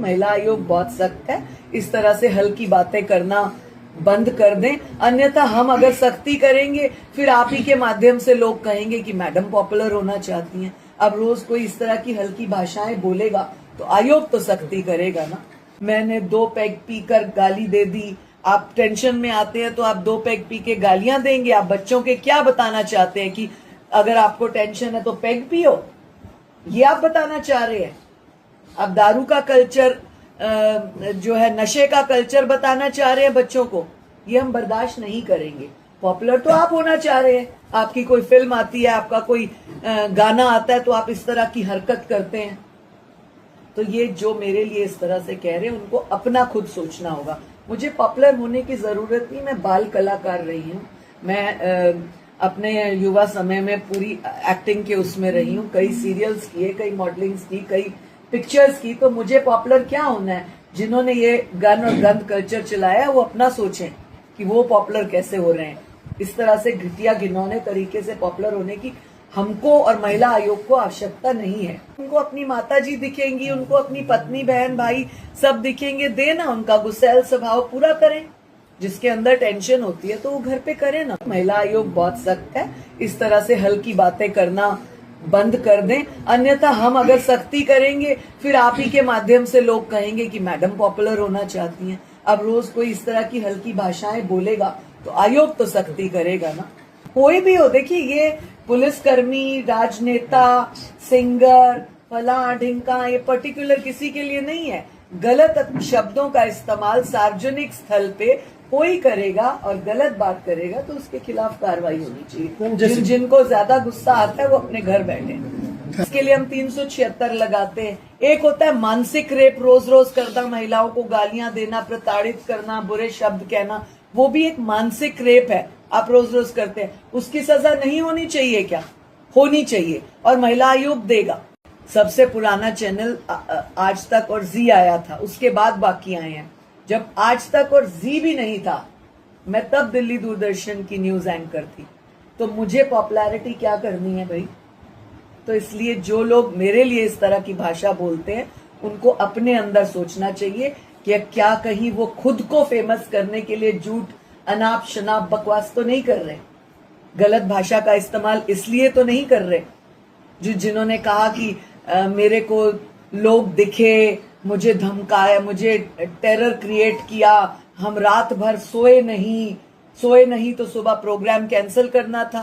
महिला आयोग बहुत सख्त है, इस तरह से हल्की बातें करना बंद कर दें, अन्यथा हम अगर सख्ती करेंगे फिर आप ही के माध्यम से लोग कहेंगे कि मैडम पॉपुलर होना चाहती हैं। अब रोज कोई इस तरह की हल्की भाषाएं बोलेगा तो आयोग तो सख्ती करेगा ना। मैंने 2 पैग पीकर गाली दे दी, आप टेंशन में आते हैं तो आप 2 पैग पी के गालियां देंगे। आप बच्चों के क्या बताना चाहते हैं कि अगर आपको टेंशन है तो पैग पियो, ये आप बताना चाह रहे हैं? आप दारू का कल्चर जो है, नशे का कल्चर बताना चाह रहे हैं बच्चों को, ये हम बर्दाश्त नहीं करेंगे। पॉपुलर तो आप होना चाह रहे हैं, आपकी कोई फिल्म आती है, आपका कोई गाना आता है तो आप इस तरह की हरकत करते हैं। तो ये जो मेरे लिए इस तरह से कह रहे हैं उनको अपना खुद सोचना होगा। मुझे पॉपुलर होने की जरूरत नहीं, मैं बाल कलाकार रही हूँ, मैं अपने युवा समय में पूरी एक्टिंग के उसमें रही हूँ, कई सीरियल्स किए, कई मॉडलिंग्स की, कई पिक्चर्स की। तो मुझे पॉपुलर क्या होना है? जिन्होंने ये गन और गंद कल्चर चलाया वो अपना सोचें कि वो पॉपुलर कैसे हो रहे हैं। इस तरह से घटिया घिनौने तरीके से पॉपुलर होने की हमको और महिला आयोग को आवश्यकता नहीं है। उनको अपनी माताजी दिखेंगी, उनको अपनी पत्नी बहन भाई सब दिखेंगे, देना उनका गुस्सैल स्वभाव पूरा करें। जिसके अंदर टेंशन होती है तो वो घर पे करे ना। महिला आयोग बहुत सख्त है, इस तरह से हल्की बातें करना बंद कर दें, अन्यथा हम अगर सख्ती करेंगे फिर आप ही के माध्यम से लोग कहेंगे कि मैडम पॉपुलर होना चाहती हैं। अब रोज कोई इस तरह की हल्की भाषाएं बोलेगा तो आयोग तो सख्ती करेगा ना। कोई भी हो, देखिए ये पुलिसकर्मी, राजनेता, सिंगर, फला ढिंका, ये पर्टिकुलर किसी के लिए नहीं है। गलत शब्दों का इस्तेमाल सार्वजनिक स्थल पे कोई करेगा और गलत बात करेगा तो उसके खिलाफ कार्रवाई होनी चाहिए। जिनको ज्यादा गुस्सा आता है वो अपने घर बैठे। इसके लिए हम 376 लगाते हैं। एक होता है मानसिक रेप, रोज रोज करना, महिलाओं को गालियां देना, प्रताड़ित करना, बुरे शब्द कहना, वो भी एक मानसिक रेप है। आप रोज रोज करते हैं, उसकी सजा नहीं होनी चाहिए क्या? होनी चाहिए, और महिला आयोग देगा। सबसे पुराना चैनल आज तक और जी आया था, उसके बाद बाकी आए हैं। जब आज तक और जी भी नहीं था, मैं तब दिल्ली दूरदर्शन की न्यूज एंकर थी, तो मुझे पॉपुलैरिटी क्या करनी है भाई? तो इसलिए जो लोग मेरे लिए इस तरह की भाषा बोलते हैं उनको अपने अंदर सोचना चाहिए कि क्या कहीं वो खुद को फेमस करने के लिए झूठ, अनाप शनाप, बकवास तो नहीं कर रहे, गलत भाषा का इस्तेमाल इसलिए तो नहीं कर रहे। जिन्होंने कहा कि मेरे को लोग दिखे, मुझे धमकाया, मुझे टेरर क्रिएट किया, हम रात भर सोए नहीं तो सुबह प्रोग्राम कैंसिल करना था।